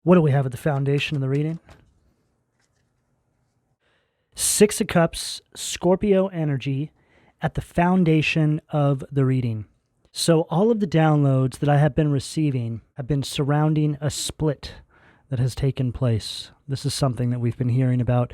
What do we have at the foundation of the reading? Six of Cups, Scorpio energy at the foundation of the reading. So all of the downloads that I have been receiving have been surrounding a split that has taken place. This is something that we've been hearing about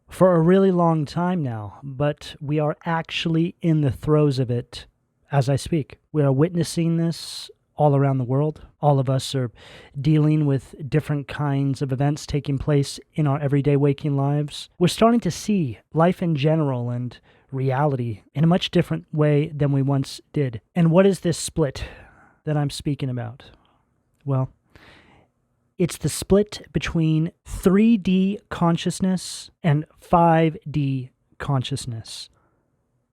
for a really long time now, but we are actually in the throes of it as I speak. We are witnessing this all around the world. All of us are dealing with different kinds of events taking place in our everyday waking lives. We're starting to see life in general and reality in a much different way than we once did. And what is this split that I'm speaking about? Well, it's the split between 3D consciousness and 5D consciousness.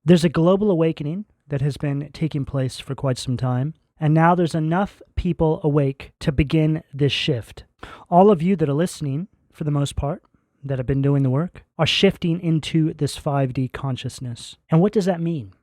There's a global awakening that has been taking place for quite some time. And now there's enough people awake to begin this shift. All of you that are listening, for the most part, that have been doing the work, are shifting into this 5D consciousness. And what does that mean?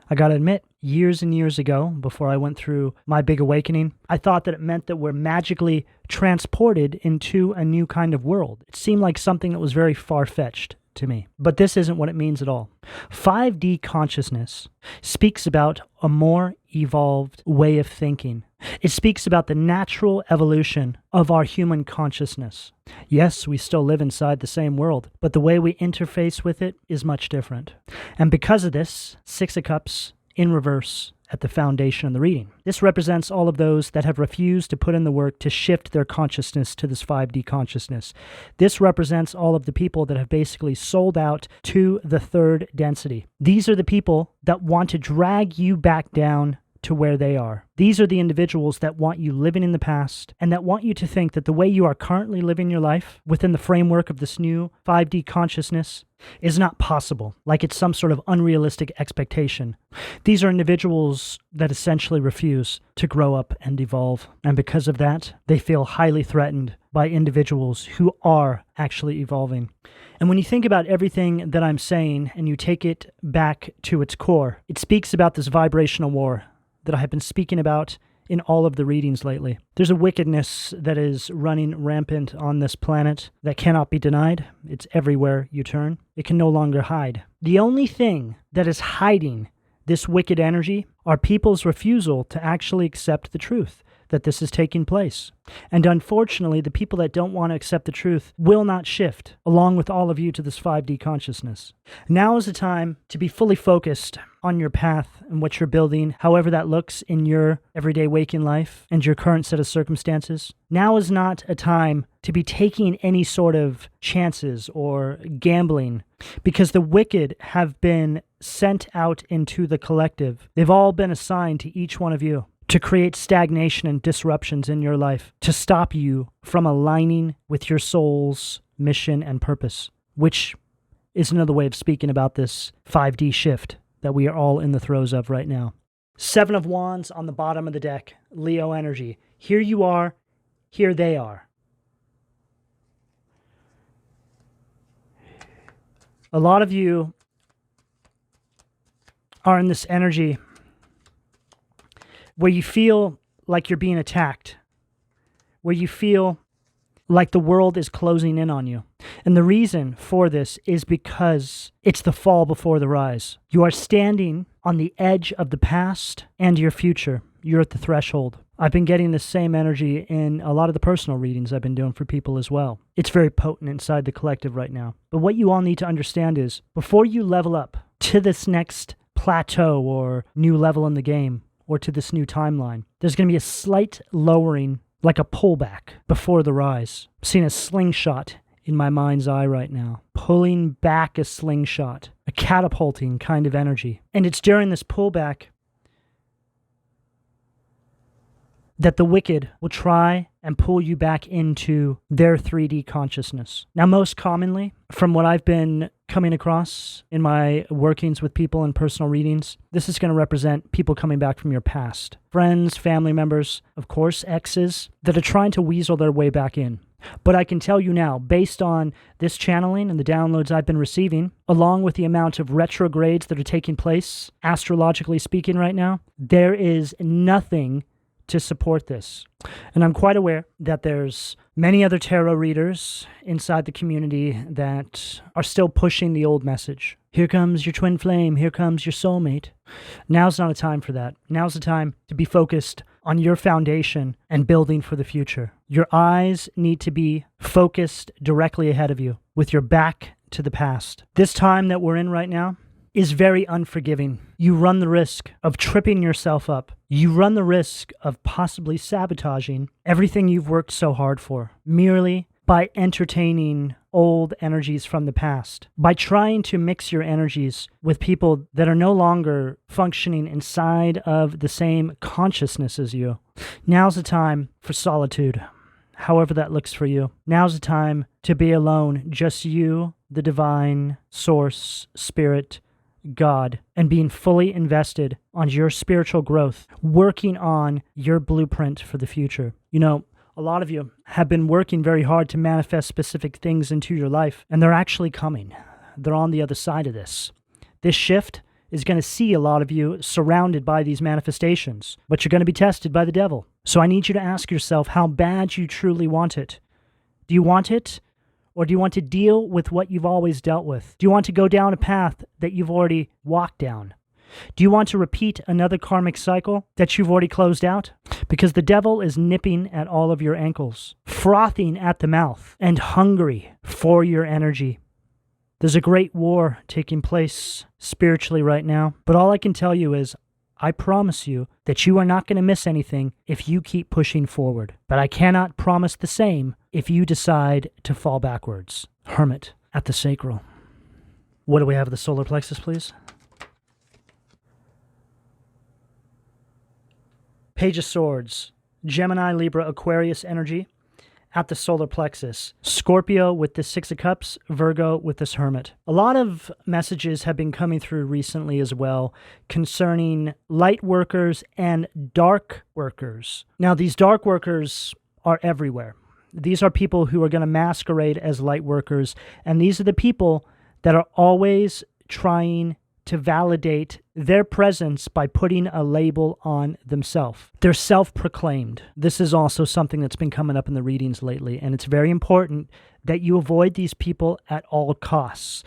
I gotta admit, years and years ago, before I went through my big awakening, I thought that it meant that we're magically transported into a new kind of world. It seemed like something that was very far-fetched to me. But this isn't what it means at all. 5D consciousness speaks about a more evolved way of thinking. It speaks about the natural evolution of our human consciousness. Yes, we still live inside the same world, but the way we interface with it is much different. And because of this, Six of Cups in reverse at the foundation of the reading. This represents all of those that have refused to put in the work to shift their consciousness to this 5D consciousness. This represents all of the people that have basically sold out to the third density. These are the people that want to drag you back down to where they are. These are the individuals that want you living in the past and that want you to think that the way you are currently living your life within the framework of this new 5D consciousness is not possible, like it's some sort of unrealistic expectation. These are individuals that essentially refuse to grow up and evolve, and because of that, they feel highly threatened by individuals who are actually evolving. And when you think about everything that I'm saying and you take it back to its core, it speaks about this vibrational war that I have been speaking about in all of the readings lately. There's a wickedness that is running rampant on this planet that cannot be denied. It's everywhere you turn. It can no longer hide. The only thing that is hiding this wicked energy are people's refusal to actually accept the truth that this is taking place. And unfortunately, the people that don't want to accept the truth will not shift, along with all of you, to this 5D consciousness. Now is the time to be fully focused on your path and what you're building, however that looks in your everyday waking life and your current set of circumstances. Now is not a time to be taking any sort of chances or gambling, because the wicked have been sent out into the collective. They've all been assigned to each one of you to create stagnation and disruptions in your life, to stop you from aligning with your soul's mission and purpose, which is another way of speaking about this 5D shift that we are all in the throes of right now. Seven of Wands on the bottom of the deck, Leo energy. Here you are, here they are. A lot of you are in this energy where you feel like you're being attacked, where you feel like the world is closing in on you. And the reason for this is because it's the fall before the rise. You are standing on the edge of the past and your future. You're at the threshold. I've been getting the same energy in a lot of the personal readings I've been doing for people as well. It's very potent inside the collective right now. But what you all need to understand is, before you level up to this next plateau or new level in the game, or to this new timeline, there's going to be a slight lowering, like a pullback before the rise. I'm seeing a slingshot in my mind's eye right now, pulling back a slingshot, a catapulting kind of energy. And it's during this pullback that the wicked will try and pull you back into their 3D consciousness. Now, most commonly, from what I've been coming across in my workings with people in personal readings, this is going to represent people coming back from your past. Friends, family members, of course, exes, that are trying to weasel their way back in. But I can tell you now, based on this channeling and the downloads I've been receiving, along with the amount of retrogrades that are taking place, astrologically speaking right now, there is nothing to support this. And I'm quite aware that there's many other tarot readers inside the community that are still pushing the old message. Here comes your twin flame. Here comes your soulmate. Now's not a time for that. Now's the time to be focused on your foundation and building for the future. Your eyes need to be focused directly ahead of you with your back to the past. This time that we're in right now is very unforgiving. You run the risk of tripping yourself up. You run the risk of possibly sabotaging everything you've worked so hard for, merely by entertaining old energies from the past, by trying to mix your energies with people that are no longer functioning inside of the same consciousness as you. Now's the time for solitude, however that looks for you. Now's the time to be alone, just you, the divine source, spirit, God, and being fully invested on your spiritual growth, working on your blueprint for the future. You know, a lot of you have been working very hard to manifest specific things into your life, and they're actually coming. They're on the other side of this. This shift is going to see a lot of you surrounded by these manifestations, but you're going to be tested by the devil. So I need you to ask yourself how bad you truly want it. Do you want it? Or do you want to deal with what you've always dealt with? Do you want to go down a path that you've already walked down? Do you want to repeat another karmic cycle that you've already closed out? Because the devil is nipping at all of your ankles, frothing at the mouth, and hungry for your energy. There's a great war taking place spiritually right now, but all I can tell you is I promise you that you are not going to miss anything if you keep pushing forward. But I cannot promise the same if you decide to fall backwards. Hermit at the sacral. What do we have at the solar plexus, please? Page of Swords. Gemini, Libra, Aquarius energy at the solar plexus. Scorpio with the Six of Cups, Virgo with this Hermit. A lot of messages have been coming through recently as well concerning light workers and dark workers. Now, these dark workers are everywhere. These are people who are going to masquerade as light workers, and these are the people that are always trying to validate their presence by putting a label on themselves. They're self-proclaimed. This is also something that's been coming up in the readings lately, and it's very important that you avoid these people at all costs,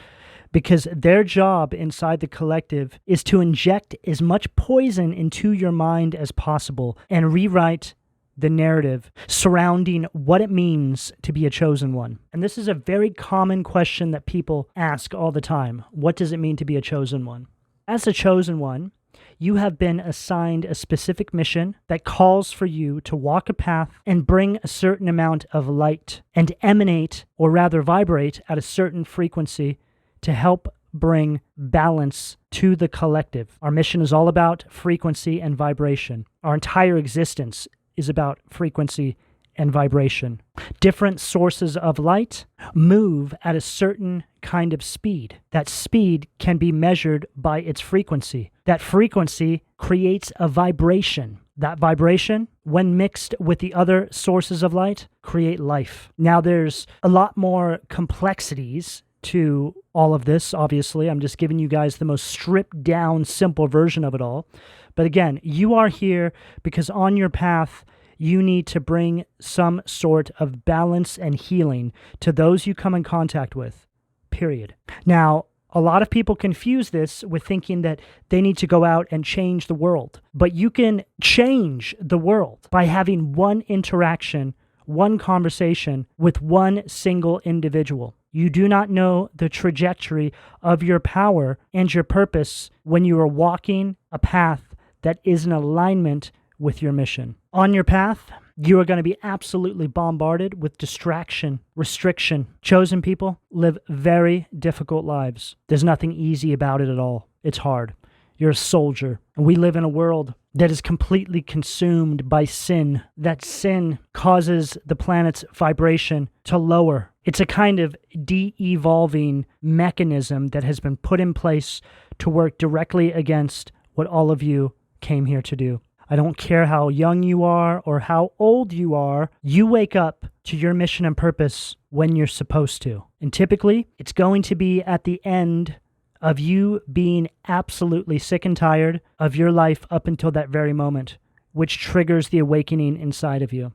because their job inside the collective is to inject as much poison into your mind as possible and rewrite the narrative surrounding what it means to be a chosen one. And this is a very common question that people ask all the time. What does it mean to be a chosen one? As a chosen one, you have been assigned a specific mission that calls for you to walk a path and bring a certain amount of light and emanate, or rather vibrate, at a certain frequency to help bring balance to the collective. Our mission is all about frequency and vibration. Our entire existence is about frequency and vibration. Different sources of light move at a certain kind of speed. That speed can be measured by its frequency. That frequency creates a vibration. That vibration, when mixed with the other sources of light, create life. Now, there's a lot more complexities to all of this, obviously. I'm just giving you guys the most stripped down, simple version of it all. But again, you are here because on your path, you need to bring some sort of balance and healing to those you come in contact with, period. Now, a lot of people confuse this with thinking that they need to go out and change the world. But you can change the world by having one interaction, one conversation with one single individual. You do not know the trajectory of your power and your purpose when you are walking a path that is in alignment with your mission. On your path, you are going to be absolutely bombarded with distraction, restriction. Chosen people live very difficult lives. There's nothing easy about it at all. It's hard. You're a soldier. And we live in a world that is completely consumed by sin. That sin causes the planet's vibration to lower. It's a kind of de-evolving mechanism that has been put in place to work directly against what all of you came here to do. I don't care how young you are or how old you are, you wake up to your mission and purpose when you're supposed to. And typically, it's going to be at the end of you being absolutely sick and tired of your life up until that very moment. which triggers the awakening inside of you.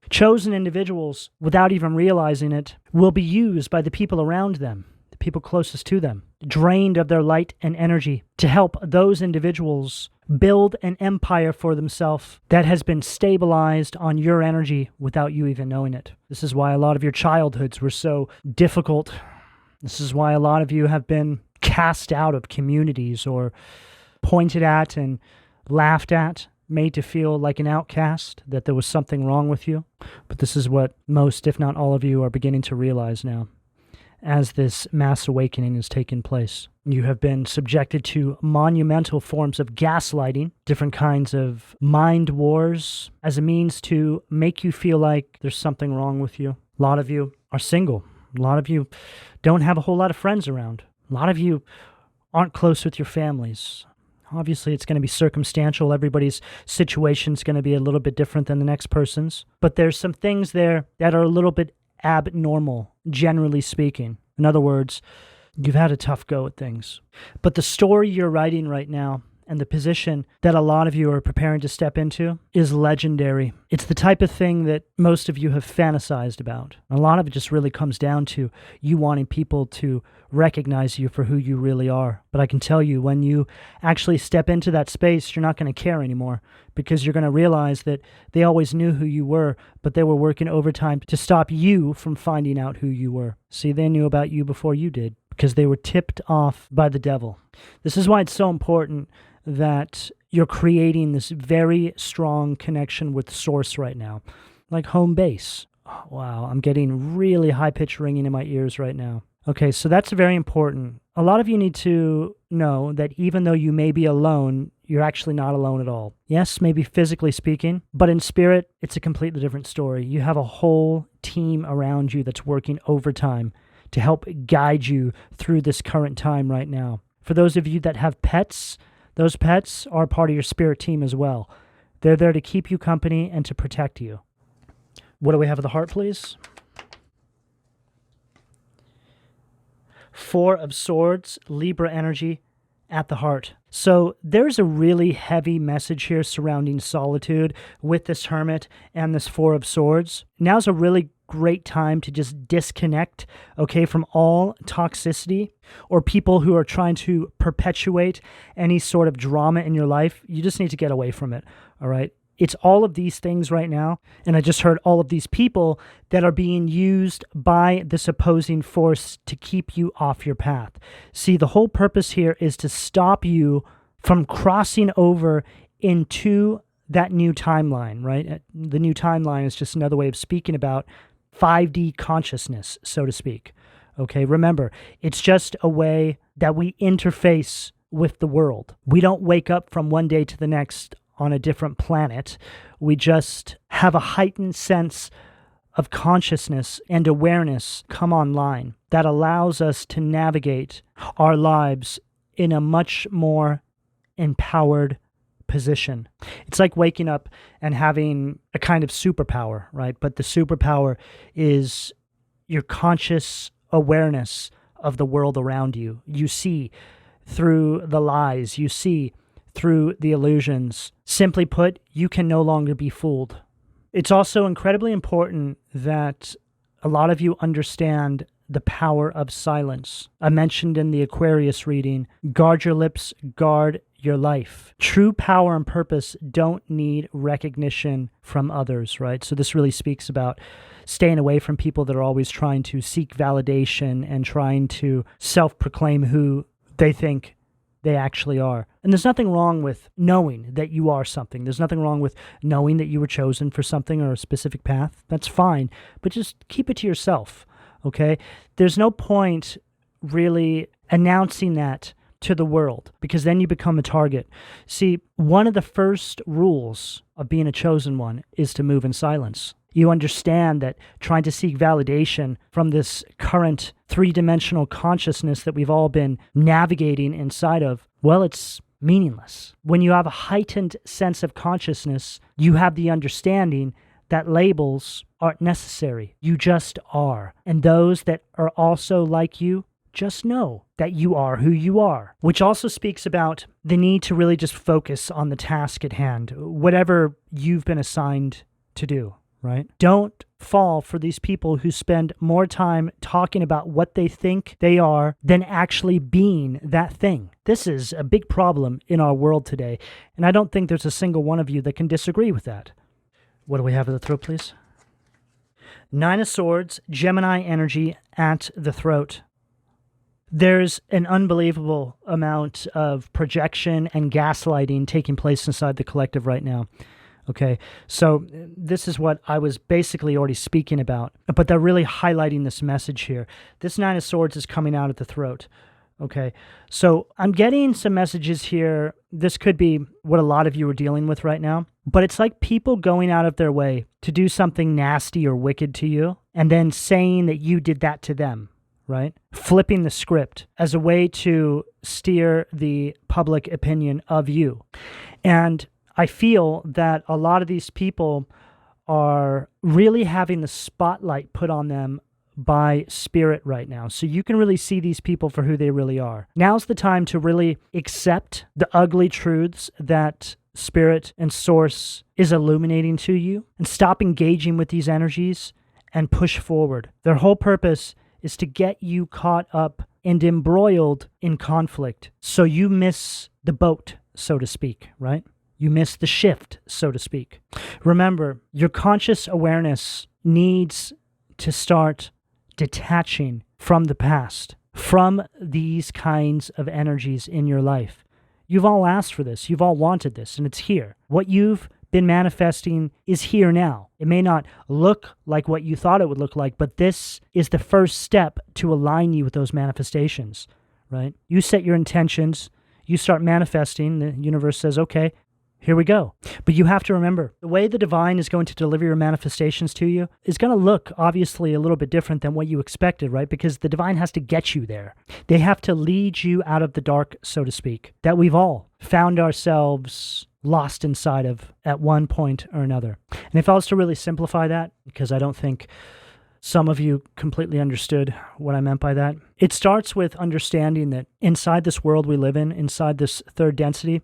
Chosen individuals, without even realizing it, will be used by the people around them, the people closest to them, drained of their light and energy to help those individuals build an empire for themselves that has been stabilized on your energy without you even knowing it. This is why a lot of your childhoods were so difficult. This is why a lot of you have been cast out of communities or pointed at and laughed at, made to feel like an outcast, that there was something wrong with you. But this is what most, if not all of you, are beginning to realize now as this mass awakening is taking place. You have been subjected to monumental forms of gaslighting, different kinds of mind wars, as a means to make you feel like there's something wrong with you. A lot of you are single. A lot of you don't have a whole lot of friends around. A lot of you aren't close with your families. Obviously, it's going to be circumstantial. Everybody's situation is going to be a little bit different than the next person's. But there's some things there that are a little bit abnormal, generally speaking. In other words, you've had a tough go at things. But the story you're writing right now and the position that a lot of you are preparing to step into is legendary. It's the type of thing that most of you have fantasized about. A lot of it just really comes down to you wanting people to recognize you for who you really are. But I can tell you, when you actually step into that space, you're not going to care anymore, because you're going to realize that they always knew who you were, but they were working overtime to stop you from finding out who you were. See, they knew about you before you did, because they were tipped off by the devil. This is why it's so important that you're creating this very strong connection with Source right now, like home base. Oh, wow, I'm getting really high-pitched ringing in my ears right now. Okay, so that's very important. A lot of you need to know that even though you may be alone, you're actually not alone at all. Yes, maybe physically speaking, but in spirit, it's a completely different story. You have a whole team around you that's working overtime to help guide you through this current time right now. For those of you that have pets, those pets are part of your spirit team as well. They're there to keep you company and to protect you. What do we have of the heart, please? Four of Swords, Libra energy at the heart. So there's a really heavy message here surrounding solitude with this Hermit and this Four of Swords. Now's a really great time to just disconnect, okay, from all toxicity or people who are trying to perpetuate any sort of drama in your life. You just need to get away from it, all right? It's all of these things right now, and I just heard all of these people that are being used by this opposing force to keep you off your path. See, the whole purpose here is to stop you from crossing over into that new timeline, right? The new timeline is just another way of speaking about 5D consciousness, so to speak. Okay, remember, it's just a way that we interface with the world. We don't wake up from one day to the next on a different planet. We just have a heightened sense of consciousness and awareness come online that allows us to navigate our lives in a much more empowered position. It's like waking up and having a kind of superpower, right? But the superpower is your conscious awareness of the world around you. You see through the lies, you see through the illusions. Simply put, you can no longer be fooled. It's also incredibly important that a lot of you understand the power of silence. I mentioned in the Aquarius reading, guard your lips, guard your life. True power and purpose don't need recognition from others, right? So this really speaks about staying away from people that are always trying to seek validation and trying to self-proclaim who they think they actually are. And there's nothing wrong with knowing that you are something. There's nothing wrong with knowing that you were chosen for something or a specific path. That's fine, but just keep it to yourself, okay? There's no point really announcing that to the world, because then you become a target. See, one of the first rules of being a chosen one is to move in silence. You understand that trying to seek validation from this current three-dimensional consciousness that we've all been navigating inside of, well, it's meaningless. When you have a heightened sense of consciousness, you have the understanding that labels aren't necessary. You just are. And those that are also like you, just know that you are who you are, which also speaks about the need to really just focus on the task at hand, whatever you've been assigned to do, right? Don't fall for these people who spend more time talking about what they think they are than actually being that thing. This is a big problem in our world today, and I don't think there's a single one of you that can disagree with that. What do we have at the throat, please? Nine of Swords, Gemini energy at the throat. There's an unbelievable amount of projection and gaslighting taking place inside the collective right now. Okay, so this is what I was basically already speaking about, but they're really highlighting this message here. This Nine of Swords is coming out at the throat. Okay, so I'm getting some messages here. This could be what a lot of you are dealing with right now, but it's like people going out of their way to do something nasty or wicked to you and then saying that you did that to them, right? Flipping the script as a way to steer the public opinion of you. And I feel that a lot of these people are really having the spotlight put on them by spirit right now. So you can really see these people for who they really are. Now's the time to really accept the ugly truths that spirit and source is illuminating to you and stop engaging with these energies and push forward. Their whole purpose is to get you caught up and embroiled in conflict. So you miss the boat, so to speak, right? You miss the shift, so to speak. Remember, your conscious awareness needs to start detaching from the past, from these kinds of energies in your life. You've all asked for this. You've all wanted this, and it's here. What you've been manifesting is here now. It may not look like what you thought it would look like, but this is the first step to align you with those manifestations, right? You set your intentions, you start manifesting, the universe says, okay, here we go. But you have to remember, the way the divine is going to deliver your manifestations to you is going to look obviously a little bit different than what you expected, right? Because the divine has to get you there. They have to lead you out of the dark, so to speak, that we've all found ourselves lost inside of at one point or another. And if I was to really simplify that, because I don't think some of you completely understood what I meant by that, it starts with understanding that inside this world we live in, inside this third density,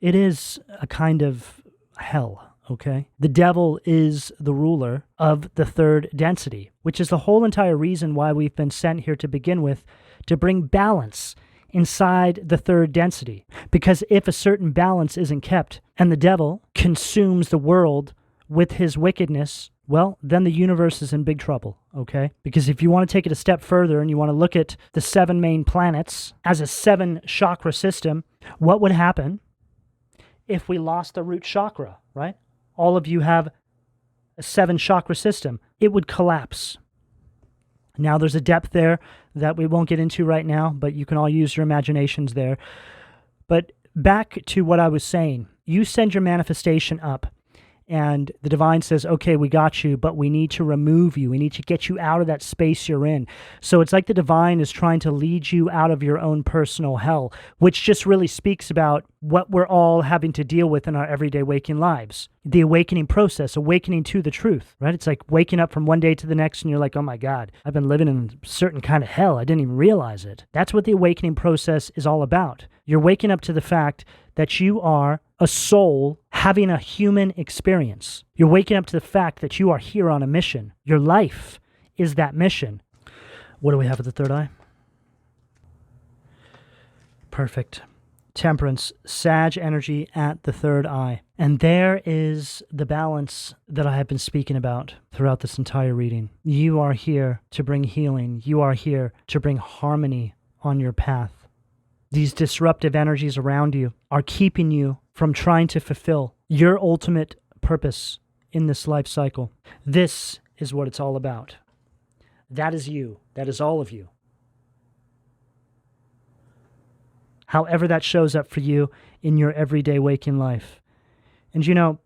it is a kind of hell, okay? The devil is the ruler of the third density, which is the whole entire reason why we've been sent here to begin with, to bring balance inside the third density. Because if a certain balance isn't kept and the devil consumes the world with his wickedness, well, then the universe is in big trouble, okay? Because if you want to take it a step further and you want to look at the 7 main planets as a 7 chakra system, what would happen if we lost the root chakra, right? All of you have a 7 chakra system. It would collapse. Now there's a depth there that we won't get into right now, but you can all use your imaginations there. But back to what I was saying, you send your manifestation up and the divine says, okay, we got you, but we need to remove you. We need to get you out of that space you're in. So it's like the divine is trying to lead you out of your own personal hell, which just really speaks about what we're all having to deal with in our everyday waking lives. The awakening process, awakening to the truth, right? It's like waking up from one day to the next and you're like, oh my God, I've been living in a certain kind of hell. I didn't even realize it. That's what the awakening process is all about. You're waking up to the fact that you are a soul having a human experience. You're waking up to the fact that you are here on a mission. Your life is that mission. What do we have at the third eye? Perfect. Temperance, Sag energy at the third eye. And there is the balance that I have been speaking about throughout this entire reading. You are here to bring healing. You are here to bring harmony on your path. These disruptive energies around you are keeping you from trying to fulfill your ultimate purpose in this life cycle. This is what it's all about. That is you. That is all of you. However that shows up for you in your everyday waking life. And you know,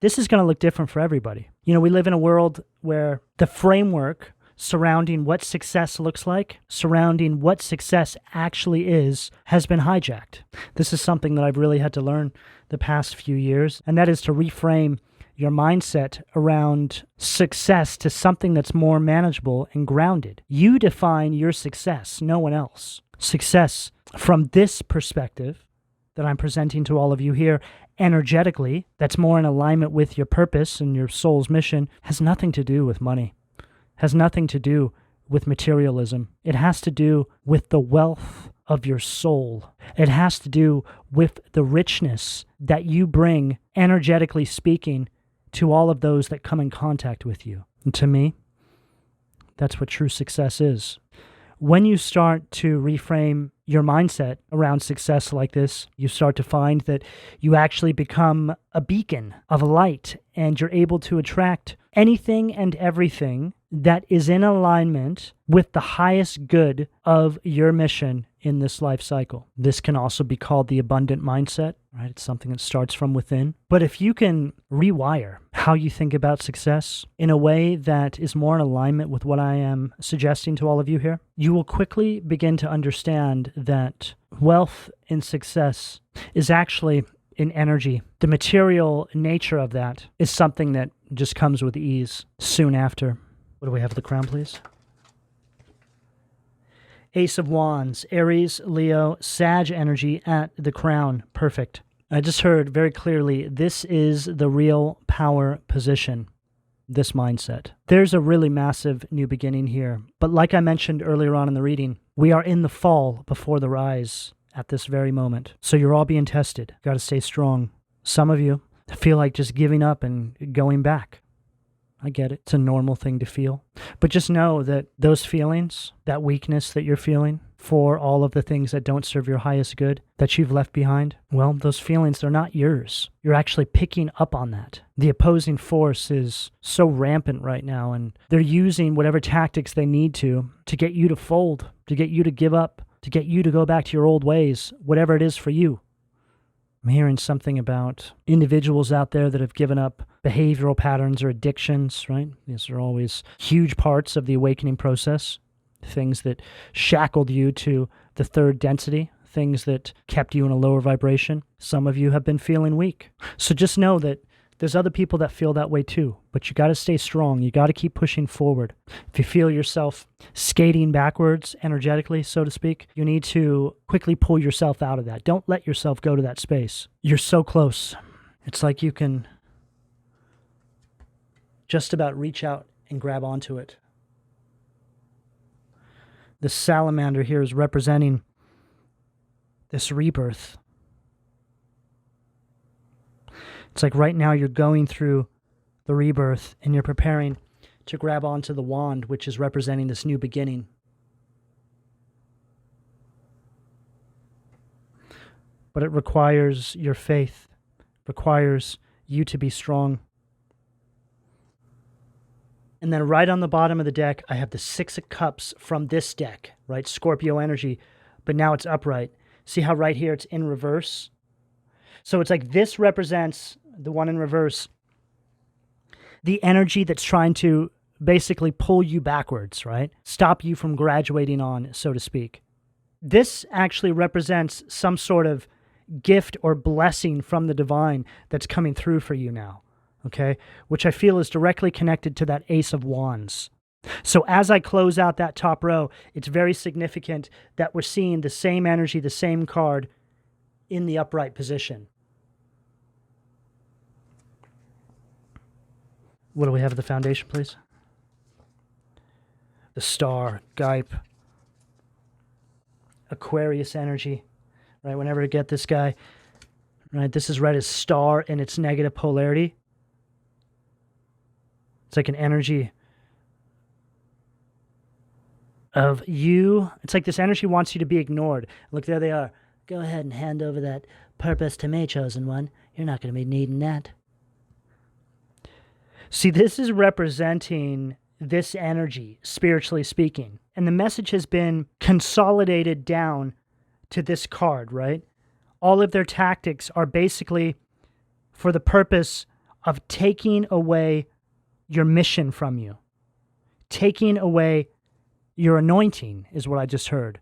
this is going to look different for everybody. You know, we live in a world where the framework surrounding what success looks like, surrounding what success actually is, has been hijacked. This is something that I've really had to learn the past few years, and that is to reframe your mindset around success to something that's more manageable and grounded. You define your success, no one else. Success from this perspective that I'm presenting to all of you here, energetically, that's more in alignment with your purpose and your soul's mission, has nothing to do with money, has nothing to do with materialism. It has to do with the wealth of your soul. It has to do with the richness that you bring, energetically speaking, to all of those that come in contact with you. And to me, that's what true success is. When you start to reframe your mindset around success like this, you start to find that you actually become a beacon of light, and you're able to attract anything and everything that is in alignment with the highest good of your mission in this life cycle. This can also be called the abundant mindset, right? It's something that starts from within. But if you can rewire how you think about success in a way that is more in alignment with what I am suggesting to all of you here, you will quickly begin to understand that wealth and success is actually in energy. The material nature of that is something that just comes with ease soon after. What do we have at the crown, please? Ace of Wands, Aries, Leo, Sag energy at the crown. Perfect. I just heard very clearly, this is the real power position, this mindset. There's a really massive new beginning here. But like I mentioned earlier on in the reading, we are in the fall before the rise at this very moment. So you're all being tested. Got to stay strong. Some of you feel like just giving up and going back. I get it. It's a normal thing to feel. But just know that those feelings, that weakness that you're feeling for all of the things that don't serve your highest good that you've left behind, well, those feelings, they're not yours. You're actually picking up on that. The opposing force is so rampant right now, and they're using whatever tactics they need to get you to fold, to get you to give up, to get you to go back to your old ways, whatever it is for you. I'm hearing something about individuals out there that have given up behavioral patterns or addictions, right? These are always huge parts of the awakening process. Things that shackled you to the third density, things that kept you in a lower vibration. Some of you have been feeling weak. So just know that there's other people that feel that way too, but you got to stay strong. You got to keep pushing forward. If you feel yourself skating backwards energetically, so to speak, you need to quickly pull yourself out of that. Don't let yourself go to that space. You're so close. It's like you can just about reach out and grab onto it. The salamander here is representing this rebirth. It's like right now you're going through the rebirth and you're preparing to grab onto the wand, which is representing this new beginning. But it requires your faith, requires you to be strong. And then right on the bottom of the deck, I have the Six of Cups from this deck, right? Scorpio energy, but now it's upright. See how right here it's in reverse? So it's like this represents, the one in reverse, the energy that's trying to basically pull you backwards, right? Stop you from graduating on, so to speak. This actually represents some sort of gift or blessing from the divine that's coming through for you now, okay? Which I feel is directly connected to that Ace of Wands. So as I close out that top row, it's very significant that we're seeing the same energy, the same card in the upright position. What do we have at the foundation, please? The star, Gype, Aquarius energy, right? Whenever I get this guy, right? This is read as star in its negative polarity. It's like an energy of you. It's like this energy wants you to be ignored. Look, there they are. Go ahead and hand over that purpose to me, chosen one. You're not going to be needing that. See, this is representing this energy, spiritually speaking. And the message has been consolidated down to this card, right? All of their tactics are basically for the purpose of taking away your mission from you. Taking away your anointing is what I just heard.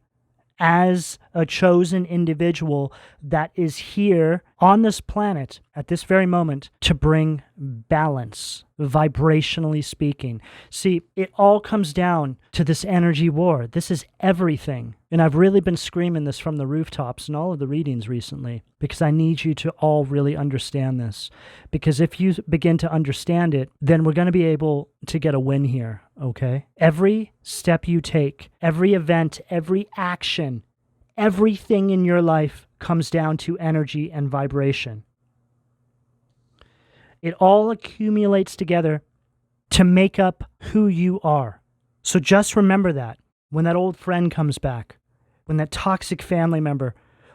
As a chosen individual that is here on this planet at this very moment to bring balance, vibrationally speaking. See, it all comes down to this energy war. This is everything. And I've really been screaming this from the rooftops in all of the readings recently because I need you to all really understand this. Because if you begin to understand it, then we're going to be able to get a win here, okay? Every step you take, every event, every action, everything in your life comes down to energy and vibration. It all accumulates together to make up who you are. So just remember that when that old friend comes back, when that toxic family member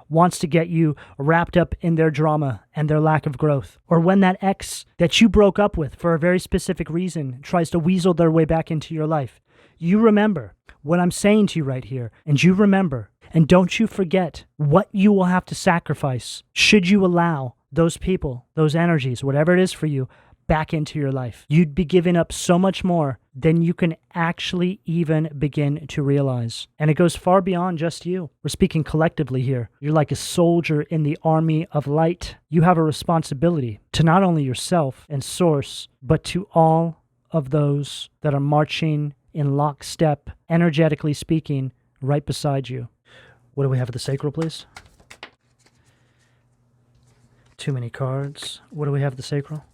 wants to get you wrapped up in their drama and their lack of growth, or when that ex that you broke up with for a very specific reason tries to weasel their way back into your life, you remember what I'm saying to you right here, and you remember. And don't you forget what you will have to sacrifice should you allow those people, those energies, whatever it is for you, back into your life. You'd be giving up so much more than you can actually even begin to realize. And it goes far beyond just you. We're speaking collectively here. You're like a soldier in the army of light. You have a responsibility to not only yourself and source, but to all of those that are marching in lockstep, energetically speaking, right beside you. What do we have at the sacral, please? Too many cards. What do we have at the sacral?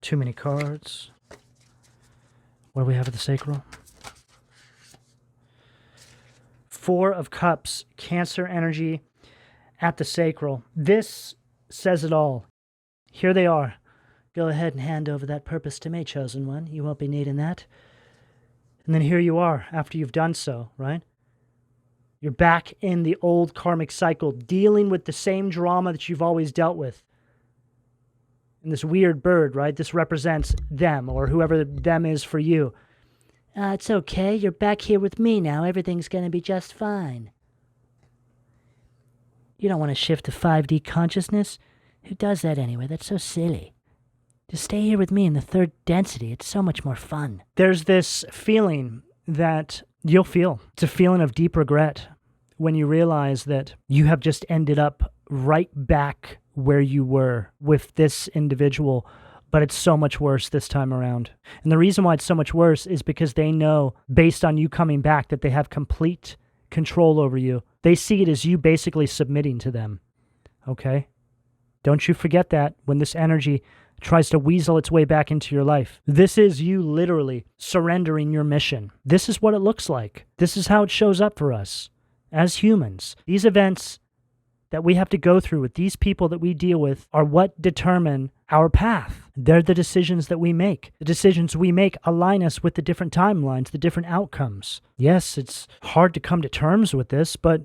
Too many cards. What do we have at the sacral? Four of Cups, Cancer energy at the sacral. This says it all. Here they are. Go ahead and hand over that purpose to me, chosen one. You won't be needing that. And then here you are after you've done so, right? You're back in the old karmic cycle, dealing with the same drama that you've always dealt with. And this weird bird, right? This represents them, or whoever them is for you. It's okay. You're back here with me now. Everything's going to be just fine. You don't want to shift to 5D consciousness? Who does that anyway? That's so silly. Just stay here with me in the third density. It's so much more fun. There's this feeling that you'll feel. It's a feeling of deep regret when you realize that you have just ended up right back where you were with this individual, but it's so much worse this time around. And the reason why it's so much worse is because they know, based on you coming back, that they have complete control over you. They see it as you basically submitting to them, okay? Don't you forget that when this energy tries to weasel its way back into your life. This is you literally surrendering your mission. This is what it looks like. This is how it shows up for us as humans. These events that we have to go through with these people that we deal with are what determine our path. They're the decisions that we make. The decisions we make align us with the different timelines, the different outcomes. Yes, it's hard to come to terms with this, but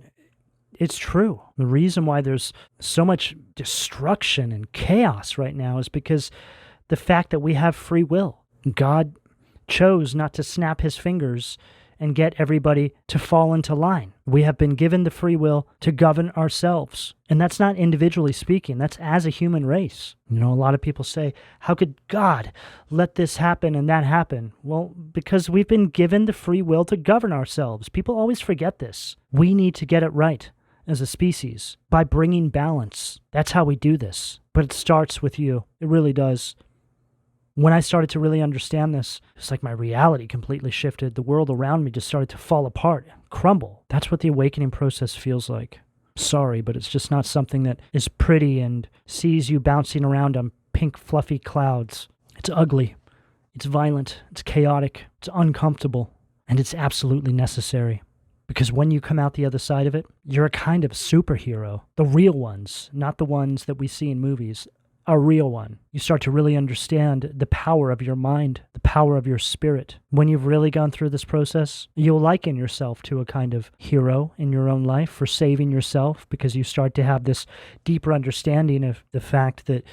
it's true. The reason why there's so much destruction and chaos right now is because the fact that we have free will. God chose not to snap his fingers and get everybody to fall into line. We have been given the free will to govern ourselves. And that's not individually speaking. That's as a human race. You know, a lot of people say, how could God let this happen and that happen? Well, because we've been given the free will to govern ourselves. People always forget this. We need to get it right as a species by bringing balance. That's how we do this. But it starts with you. It really does. When I started to really understand this, it's like my reality completely shifted. The world around me just started to fall apart, crumble. That's what the awakening process feels like. Sorry, but it's just not something that is pretty and sees you bouncing around on pink fluffy clouds. It's ugly. It's violent. It's chaotic. It's uncomfortable. And it's absolutely necessary. Because when you come out the other side of it, you're a kind of superhero. The real ones, not the ones that we see in movies. A real one. You start to really understand the power of your mind, the power of your spirit. When you've really gone through this process, you'll liken yourself to a kind of hero in your own life for saving yourself, because you start to have this deeper understanding of the fact that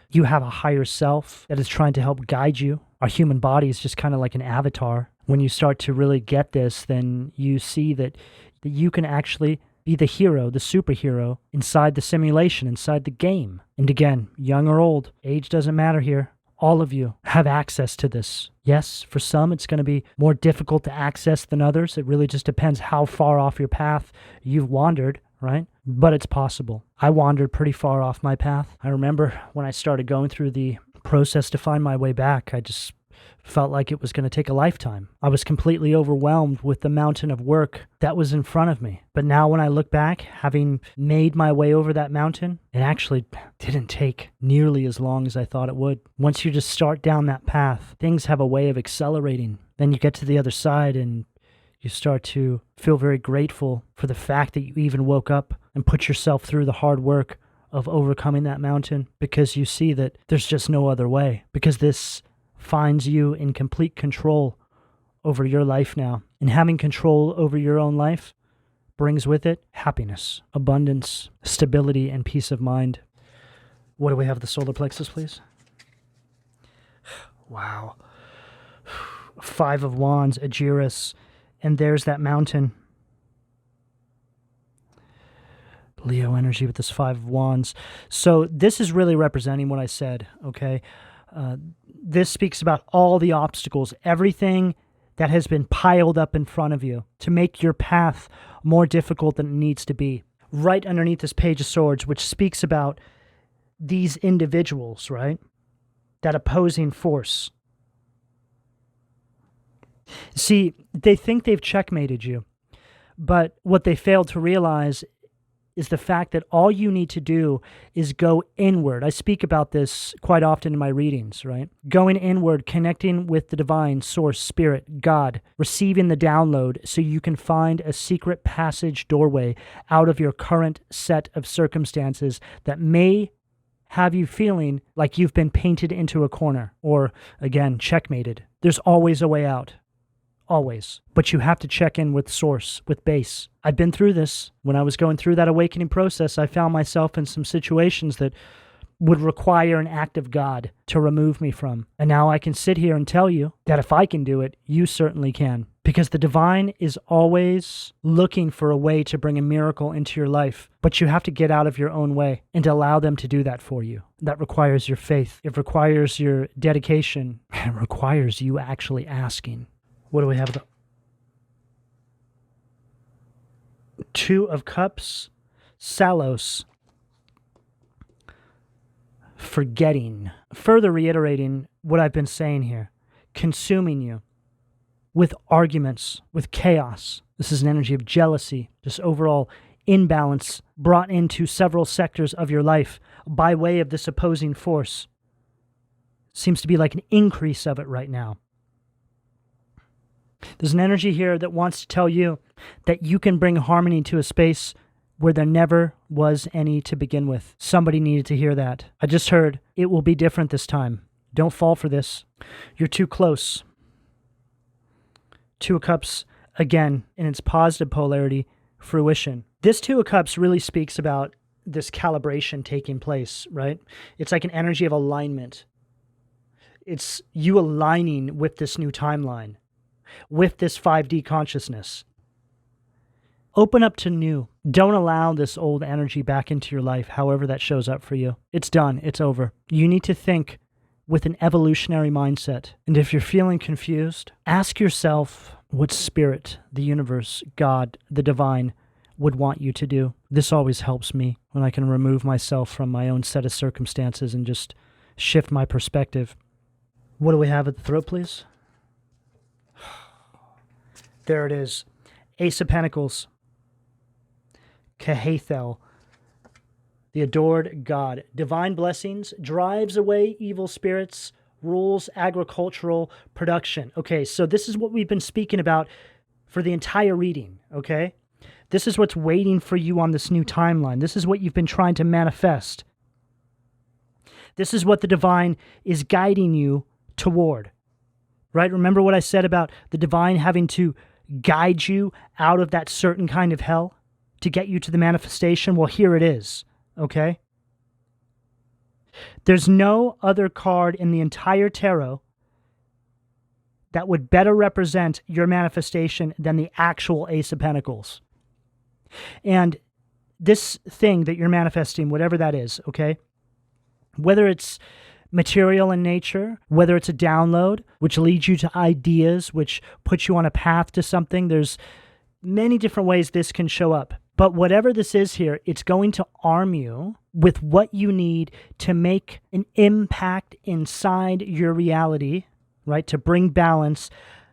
you have a higher self that is trying to help guide you. Our human body is just kind of like an avatar. When you start to really get this, then you see that you can actually be the hero, the superhero, inside the simulation, inside the game. And again, young or old, age doesn't matter here. All of you have access to this. Yes, for some it's going to be more difficult to access than others. It really just depends how far off your path you've wandered, right? but it's possible. I wandered pretty far off my path. I remember when I started going through the process to find my way back, I just felt like it was going to take a lifetime. I was completely overwhelmed with the mountain of work that was in front of me. But now when I look back, having made my way over that mountain, it actually didn't take nearly as long as I thought it would. Once you just start down that path, things have a way of accelerating. Then you get to the other side and you start to feel very grateful for the fact that you even woke up and put yourself through the hard work of overcoming that mountain, because you see that there's just no other way, because this finds you in complete control over your life now. And having control over your own life brings with it happiness, abundance, stability, and peace of mind. What do we have? The solar plexus, please. Wow. 5 of Wands, Aegirus, and there's that mountain. Leo energy with this 5 of Wands. So this is really representing what I said, okay? This speaks about all the obstacles, everything that has been piled up in front of you to make your path more difficult than it needs to be. Right underneath this Page of Swords, which speaks about these individuals, right? That opposing force. See, they think they've checkmated you, but what they failed to realize is the fact that all you need to do is go inward. I speak about this quite often in my readings, right? Going inward, connecting with the divine source, spirit, God, receiving the download so you can find a secret passage doorway out of your current set of circumstances that may have you feeling like you've been painted into a corner or, again, checkmated. There's always a way out. Always. But you have to check in with source, with base. I've been through this. When I was going through that awakening process, I found myself in some situations that would require an act of God to remove me from. And now I can sit here and tell you that if I can do it, you certainly can. Because the divine is always looking for a way to bring a miracle into your life. But you have to get out of your own way and allow them to do that for you. That requires your faith. It requires your dedication. It requires you actually asking. What do we have? The 2 of Cups, Salos, forgetting. Further reiterating what I've been saying here, consuming you with arguments, with chaos. This is an energy of jealousy, just overall imbalance brought into several sectors of your life by way of this opposing force. Seems to be like an increase of it right now. There's an energy here that wants to tell you that you can bring harmony to a space where there never was any to begin with. Somebody needed to hear that. I just heard, it will be different this time. Don't fall for this. You're too close. 2 of Cups, again, in its positive polarity, fruition. This 2 of Cups really speaks about this calibration taking place, right? It's like an energy of alignment. It's you aligning with this new timeline, with this 5D consciousness. Open up to new. Don't allow this old energy back into your life, however that shows up for you. It's done. It's over. You need to think with an evolutionary mindset. And if you're feeling confused, ask yourself what spirit, the universe, God, the divine would want you to do. This always helps me when I can remove myself from my own set of circumstances and just shift my perspective. What do we have at the throat, please? There it is. Ace of Pentacles. Kehathel. The adored God. Divine blessings. Drives away evil spirits. Rules agricultural production. Okay, so this is what we've been speaking about for the entire reading, okay? This is what's waiting for you on this new timeline. This is what you've been trying to manifest. This is what the divine is guiding you toward, right? Remember what I said about the divine having to guide you out of that certain kind of hell to get you to the manifestation? Well, here it is, okay? There's no other card in the entire tarot that would better represent your manifestation than the actual Ace of Pentacles. And this thing that you're manifesting, whatever that is, okay? Whether it's material in nature, whether it's a download, which leads you to ideas, which puts you on a path to something, there's many different ways this can show up. But whatever this is here, it's going to arm you with what you need to make an impact inside your reality, right? To bring balance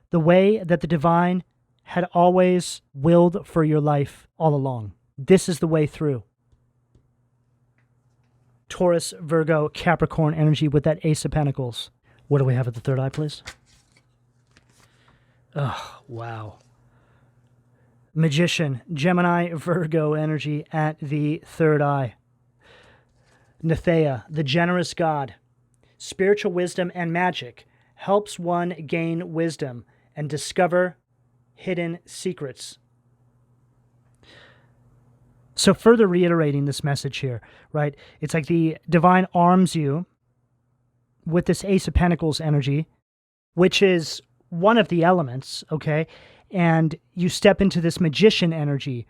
the way that the divine had always willed for your life all along. This is the way through. Taurus, Virgo, Capricorn energy with that Ace of Pentacles. What do we have at the third eye, please? Oh, wow. Magician, Gemini, Virgo energy at the third eye. Nathea, the generous god. Spiritual wisdom and magic helps one gain wisdom and discover hidden secrets. So further reiterating this message here, right? It's like the divine arms you with this Ace of Pentacles energy, which is one of the elements, okay? And you step into this magician energy,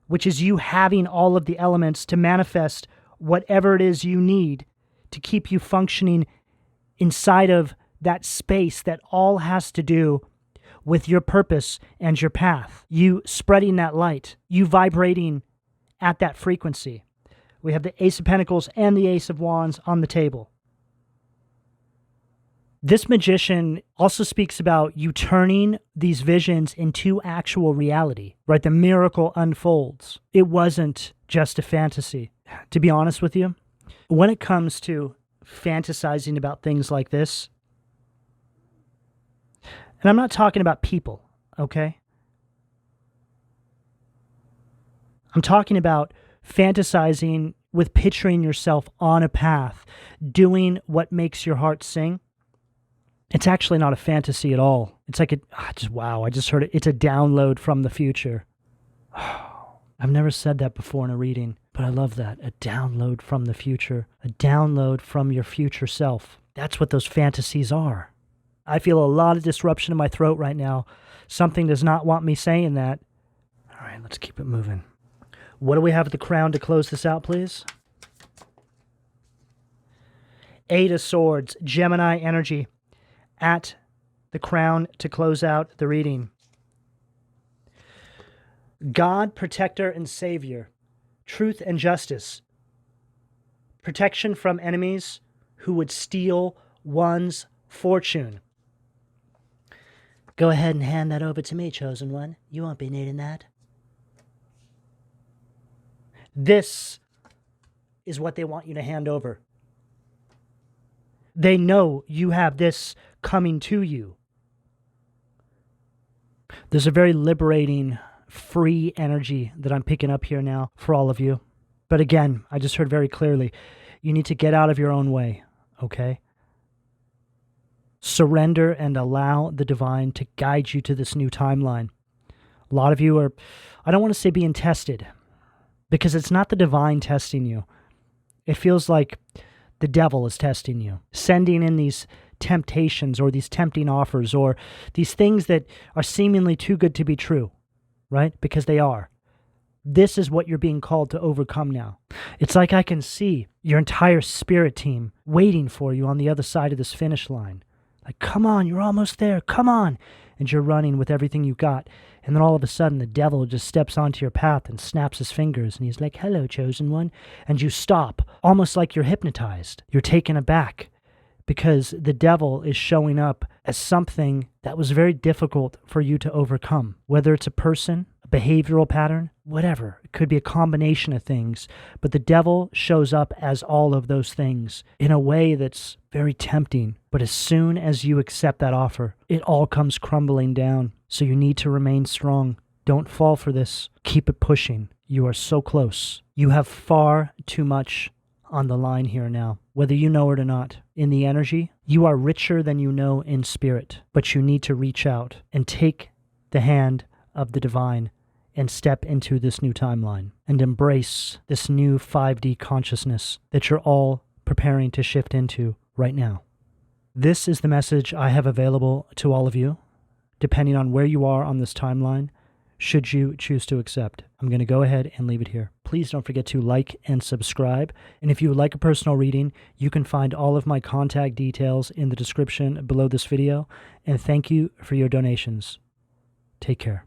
which is you having all of the elements to manifest whatever it is you need to keep you functioning inside of that space that all has to do with your purpose and your path. You spreading that light, you vibrating at that frequency. We have the Ace of Pentacles and the Ace of Wands on the table. This magician also speaks about you turning these visions into actual reality, right? The miracle unfolds. It wasn't just a fantasy. To be honest with you, when it comes to fantasizing about things like this, and I'm not talking about people, okay? I'm talking about fantasizing with picturing yourself on a path, doing what makes your heart sing. It's actually not a fantasy at all. It's like wow, I just heard it. It's a download from the future. I've never said that before in a reading, but I love that. A download from the future. A download from your future self. That's what those fantasies are. I feel a lot of disruption in my throat right now. Something does not want me saying that. All right, let's keep it moving. What do we have at the crown to close this out, please? Eight of Swords, Gemini energy at the crown to close out the reading. God, protector and savior, truth and justice, protection from enemies who would steal one's fortune. Go ahead and hand that over to me, chosen one. You won't be needing that. This is what they want you to hand over. They know you have this coming to you. There's a very liberating, free energy that I'm picking up here now for all of you. But again, I just heard very clearly, you need to get out of your own way, okay? Surrender and allow the divine to guide you to this new timeline. A lot of you are, I don't want to say being tested, because it's not the divine testing you. It feels like the devil is testing you, sending in these temptations or these tempting offers or these things that are seemingly too good to be true, right? Because they are. This is what you're being called to overcome now. It's like I can see your entire spirit team waiting for you on the other side of this finish line. Like, come on, you're almost there, come on. And you're running with everything you got. And then all of a sudden, the devil just steps onto your path and snaps his fingers. And he's like, hello, chosen one. And you stop, almost like you're hypnotized. You're taken aback because the devil is showing up as something that was very difficult for you to overcome. Whether it's a person, a behavioral pattern, whatever. It could be a combination of things. But the devil shows up as all of those things in a way that's very tempting. But as soon as you accept that offer, it all comes crumbling down. So you need to remain strong. Don't fall for this. Keep it pushing. You are so close. You have far too much on the line here now, whether you know it or not. In the energy, you are richer than you know in spirit, but you need to reach out and take the hand of the divine and step into this new timeline and embrace this new 5D consciousness that you're all preparing to shift into right now. This is the message I have available to all of you, depending on where you are on this timeline, should you choose to accept. I'm going to go ahead and leave it here. Please don't forget to like and subscribe. And if you would like a personal reading, you can find all of my contact details in the description below this video. And thank you for your donations. Take care.